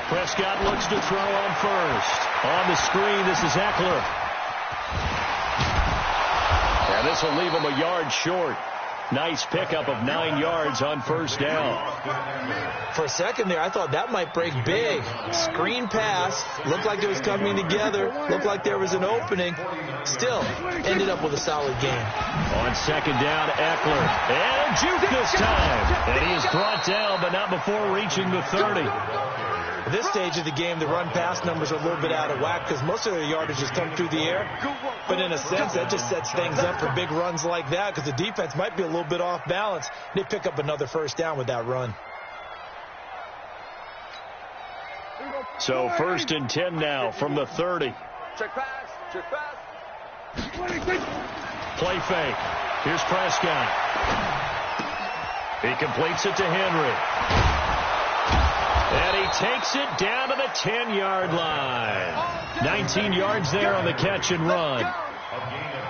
Prescott looks to throw on first. On the screen, this is Eckler. And this will leave him a yard short. Nice pickup of 9 yards on first down. For a second there, I thought that might break big. Screen pass. Looked like it was coming together. Looked like there was an opening. Still, ended up with a solid game. On second down, Eckler. And juke this time. And he is brought down, but not before reaching the 30. At this stage of the game, the run-pass numbers are a little bit out of whack because most of their yardage has come through the air. But in a sense, that just sets things up for big runs like that because the defense might be a little bit off balance. They pick up another first down with that run. So 1st and 10 now from the 30. Check pass. Check pass. Play fake. Here's Prescott. He completes it to Henry. And he takes it down to the 10-yard line. 19 yards there on the catch and run.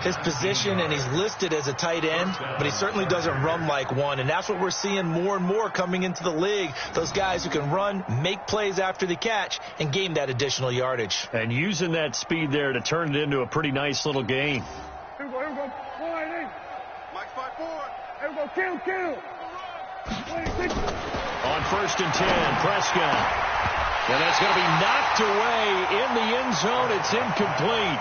His position, and he's listed as a tight end, but he certainly doesn't run like one, and that's what we're seeing more and more coming into the league. Those guys who can run, make plays after the catch, and gain that additional yardage. And using that speed there to turn it into a pretty nice little game. Here we go. Mike 5-4. Here we go. Kill. On 1st and 10, Prescott. And that's going to be knocked away in the end zone. It's incomplete.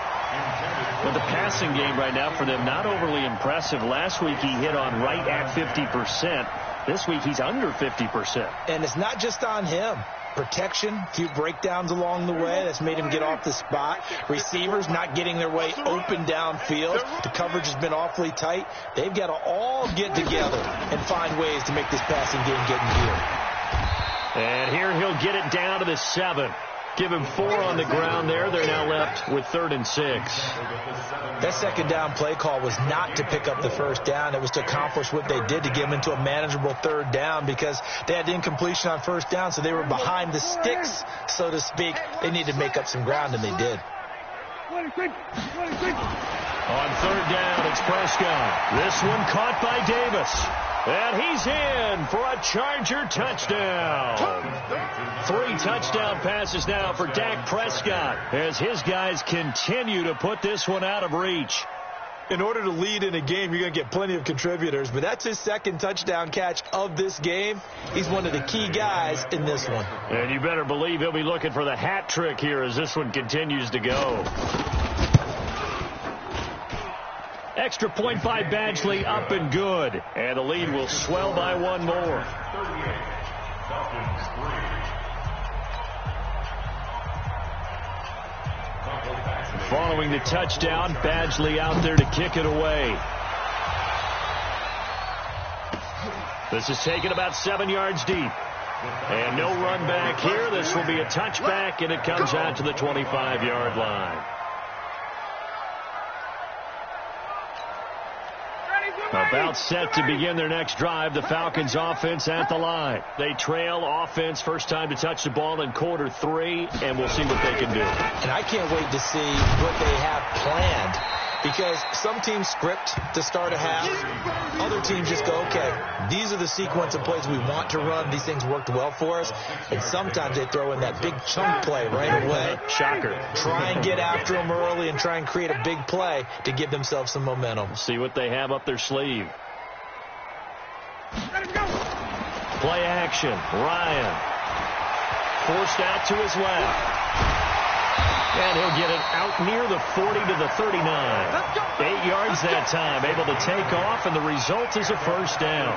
But the passing game right now for them, not overly impressive. Last week he hit on right at 50%. This week he's under 50%. And it's not just on him. Protection, a few breakdowns along the way. That's made him get off the spot. Receivers not getting their way open downfield. The coverage has been awfully tight. They've got to all get together and find ways to make this passing game get in gear. And here he'll get it down to the 7. Give him 4 on the ground there. They're now left with 3rd and 6. That second down play call was not to pick up the first down. It was to accomplish what they did to get them into a manageable 3rd down because they had incompletion on first down, so they were behind the sticks, so to speak. They needed to make up some ground, and they did. On 3rd down, it's Prescott. This one caught by Davis. And he's in for a Charger touchdown. 3 touchdown passes now for Dak Prescott as his guys continue to put this one out of reach. In order to lead in a game, you're going to get plenty of contributors, but that's his 2nd touchdown catch of this game. He's one of the key guys in this one. And you better believe he'll be looking for the hat trick here as this one continues to go. Extra point by Badgley, up and good. And the lead will swell by 1 more. Following the touchdown, Badgley out there to kick it away. This is taken about 7 yards deep. And no run back here. This will be a touchback, and it comes out to the 25-yard line. About set to begin their next drive. The Falcons offense at the line. They trail offense, first time to touch the ball in quarter 3, and we'll see what they can do. And I can't wait to see what they have planned because some teams script to start a half. Other teams just go, okay, these are the sequence of plays we want to run. These things worked well for us. And sometimes they throw in that big chunk play right away. Shocker. Try and get after them early and try and create a big play to give themselves some momentum. See what they have up their sleeve. Play action. Ryan. Forced out to his left. And he'll get it out near the 40 to the 39. 8 yards that time. Able to take off, and the result is a first down.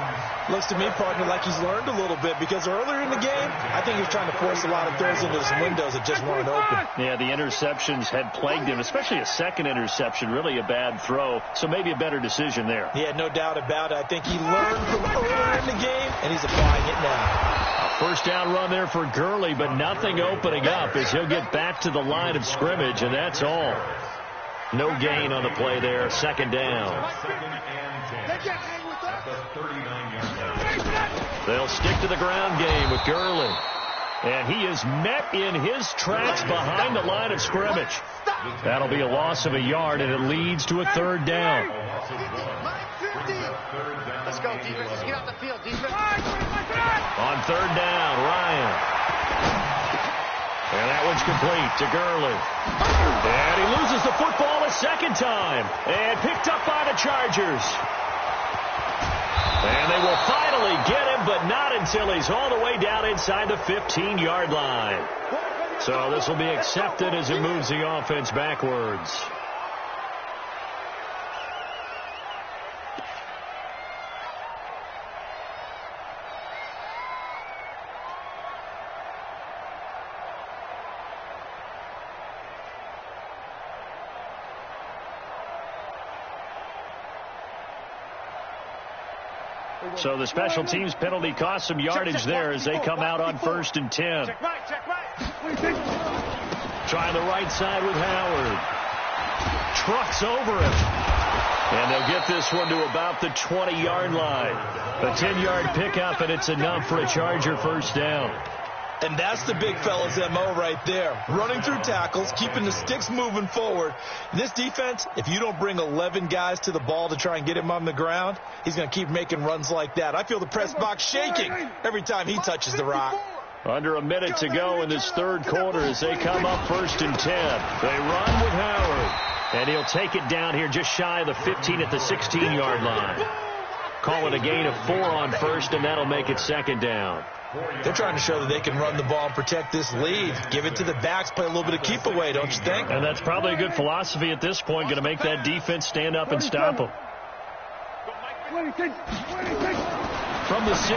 Looks to me, partner, like he's learned a little bit because earlier in the game, I think he was trying to force a lot of throws into some windows that just weren't open. Yeah, the interceptions had plagued him, especially a second interception, really a bad throw. So maybe a better decision there. Yeah, no doubt about it. I think he learned from earlier in the game, and he's applying it now. First down run there for Gurley, but nothing opening up as he'll get back to the line of scrimmage, and that's all. No gain on the play there. Second down. They'll stick to the ground game with Gurley. And he is met in his tracks behind the line of scrimmage. That'll be a loss of a yard, and it leads to a third down. Let's go, defense. Let's get off the field, defense. On third down, Ryan. And that one's complete to Gurley. And he loses the football a second time. And picked up by the Chargers. And they will finally get him, but not until he's all the way down inside the 15-yard line. So this will be accepted as it moves the offense backwards. So the special teams penalty cost some yardage there as they come out on 1st and 10. Trying the right side with Howard. Trucks over him. And they'll get this one to about the 20-yard line. A 10-yard pickup, and it's enough for a Charger first down. And that's the big fella's M.O. right there. Running through tackles, keeping the sticks moving forward. This defense, if you don't bring 11 guys to the ball to try and get him on the ground, he's going to keep making runs like that. I feel the press box shaking every time he touches the rock. Under a minute to go in this third quarter as they come up 1st and 10. They run with Howard. And he'll take it down here just shy of the 15 at the 16-yard line. Call it a gain of 4 on 1st, and that'll make it 2nd down. They're trying to show that they can run the ball and protect this lead. Give it to the backs, play a little bit of keep away, don't you think? And that's probably a good philosophy at this point, going to make that defense stand up and stop them. From the 16,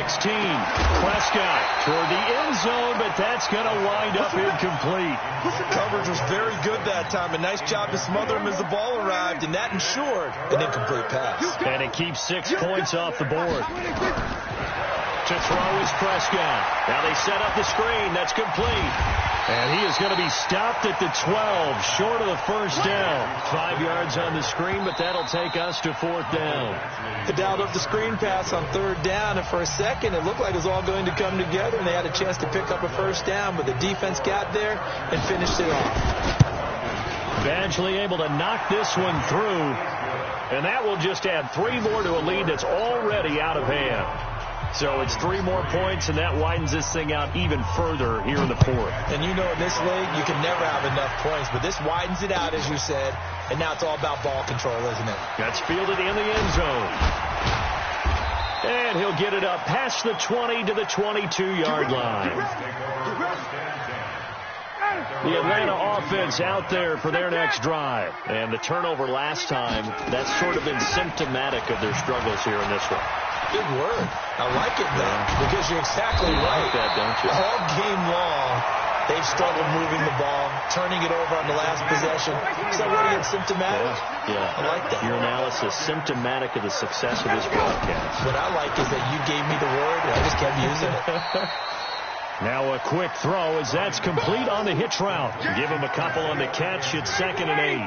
Prescott toward the end zone, but that's going to wind up incomplete. Coverage was very good that time. A nice job to smother him as the ball arrived, and that ensured an incomplete pass. And it keeps 6 points off the board. To throw is Prescott. Now they set up the screen. That's complete. And he is going to be stopped at the 12, short of the first down. 5 yards on the screen, but that'll take us to 4th down. They dialed up the screen pass on 3rd down, and for a second it looked like it was all going to come together, and they had a chance to pick up a first down, but the defense got there and finished it off. Badgley able to knock this one through, and that will just add 3 more to a lead that's already out of hand. So it's 3 more points, and that widens this thing out even further here in the 4th. And you know in this league, you can never have enough points, but this widens it out, as you said, and now it's all about ball control, isn't it? That's fielded in the end zone. And he'll get it up past the 20 to the 22-yard line. The Atlanta offense out there for their next drive. And the turnover last time, that's sort of been symptomatic of their struggles here in this one. Big word. I like it, though, because you're exactly right. You like that, don't you? All game long, they've struggled moving the ball, turning it over on the last possession. Is that what it's symptomatic? Yeah. I like that. Your analysis, symptomatic of the success of this broadcast. What I like is that you gave me the word, and I just kept using it. Now a quick throw as that's complete on the hitch route. Give him a couple on the catch. It's 2nd and 8.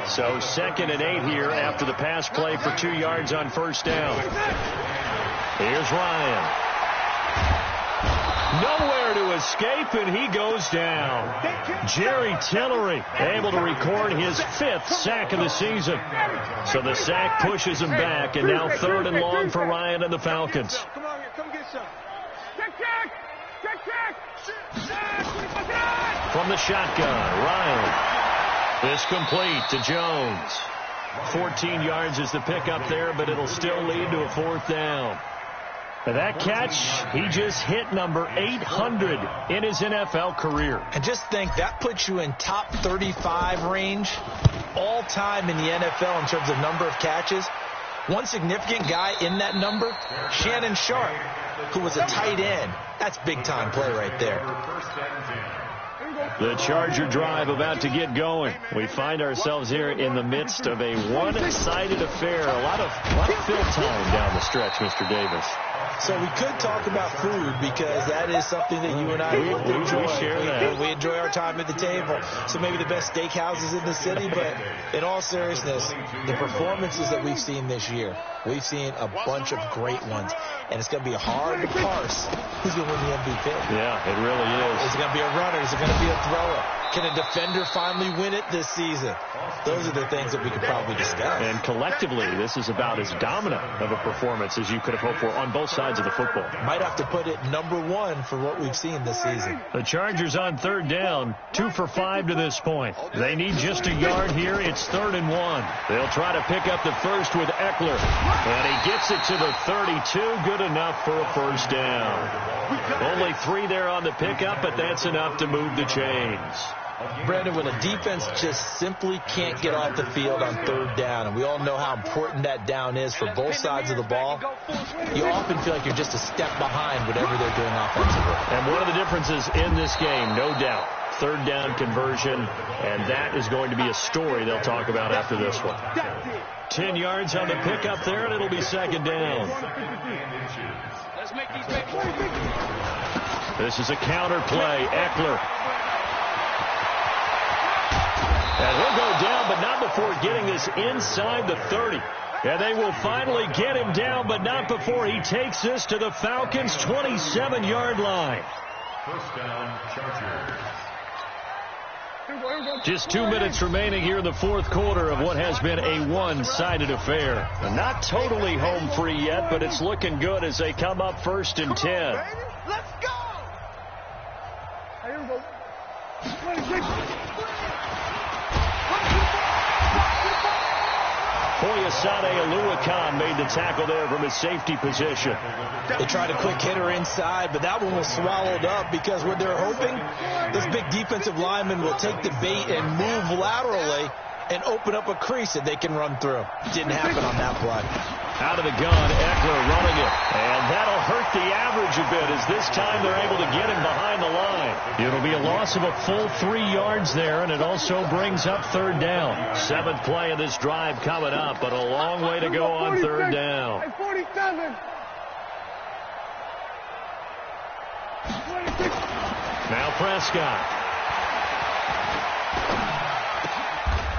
So 2nd and 8 here after the pass play for 2 yards on first down. Here's Ryan. Nowhere to escape, and he goes down. Jerry Tillery able to record his 5th sack of the season. So the sack pushes him back, and now 3rd and long for Ryan and the Falcons. Come on here, come get some. From the shotgun, Ryan. This complete to Jones. 14 yards is the pickup there, but it'll still lead to a 4th down. And that catch, he just hit number 800 in his NFL career. And just think, that puts you in top 35 range all time in the NFL in terms of number of catches. One significant guy in that number, Shannon Sharp, who was a tight end. That's big-time play right there. The Charger drive about to get going. We find ourselves here in the midst of a one-sided affair. A lot of fill time down the stretch, Mr. Davis. So we could talk about food because that is something that you and I enjoy. We share that. We enjoy our time at the table. So maybe the best steakhouses in the city, but in all seriousness, the performances that we've seen this year, we've seen a bunch of great ones. And it's going to be hard to parse who's going to win the MVP. Yeah, it really is. Is it going to be a runner? Is it going to be a thrower? Can a defender finally win it this season? Those are the things that we could probably discuss. And collectively, this is about as dominant of a performance as you could have hoped for on both sides of the football. Might have to put it #1 for what we've seen this season. The Chargers on third down, 2 for 5 to this point. They need just a yard here. It's 3rd and 1. They'll try to pick up the first with Eckler. And he gets it to the 32. Good enough for a first down. Only 3 there on the pickup, but that's enough to move the chains. Brandon, when a defense just simply can't get off the field on 3rd down, and we all know how important that down is for both sides of the ball, you often feel like you're just a step behind whatever they're doing offensively. And one of the differences in this game, no doubt, 3rd down conversion, and that is going to be a story they'll talk about after this one. 10 yards on the pickup there, and it'll be 2nd down. Let's make these big. This is a counter play. Eckler. And he'll go down, but not before getting this inside the 30. And they will finally get him down, but not before he takes this to the Falcons' 27-yard line. First down, Chargers. Just 2 minutes remaining here in the 4th quarter of what has been a one-sided affair. Not totally home free yet, but it's looking good as they come up 1st and 10. Let's go! Here we go. Oyasade Aluakan made the tackle there from his safety position. They tried a quick hitter inside, but that one was swallowed up because what they're hoping, this big defensive lineman will take the bait and move laterally and open up a crease that they can run through. Didn't happen on that play. Out of the gun, Eckler running it. And that'll hurt the average a bit as this time they're able to get him behind the line. It'll be a loss of a full 3 yards there, and it also brings up 3rd down. 7th play of this drive coming up, but a long way to go on 3rd down. 47. Now Prescott.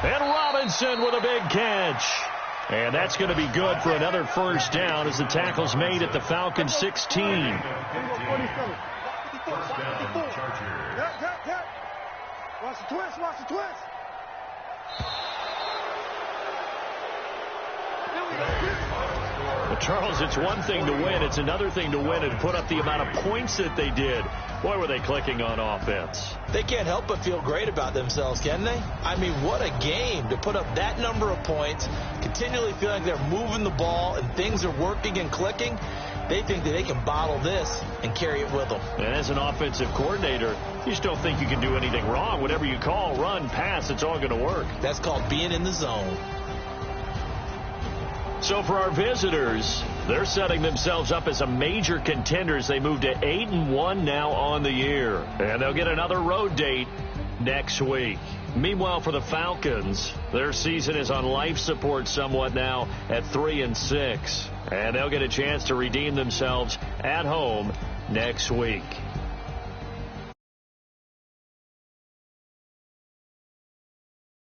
And Robinson with a big catch. And that's going to be good for another first down as the tackle's made at the Falcons' 16. First down, Chargers. Watch the twist, watch the twist. Well, Charles, it's one thing to win. It's another thing to win and put up the amount of points that they did. Boy, were they clicking on offense. They can't help but feel great about themselves, can they? I mean, what a game to put up that number of points, continually feel like they're moving the ball and things are working and clicking. They think that they can bottle this and carry it with them. And as an offensive coordinator, you just don't think you can do anything wrong. Whatever you call, run, pass, it's all going to work. That's called being in the zone. So for our visitors, they're setting themselves up as a major contender as they move to 8-1 now on the year. And they'll get another road date next week. Meanwhile, for the Falcons, their season is on life support somewhat now at 3-6. And they'll get a chance to redeem themselves at home next week.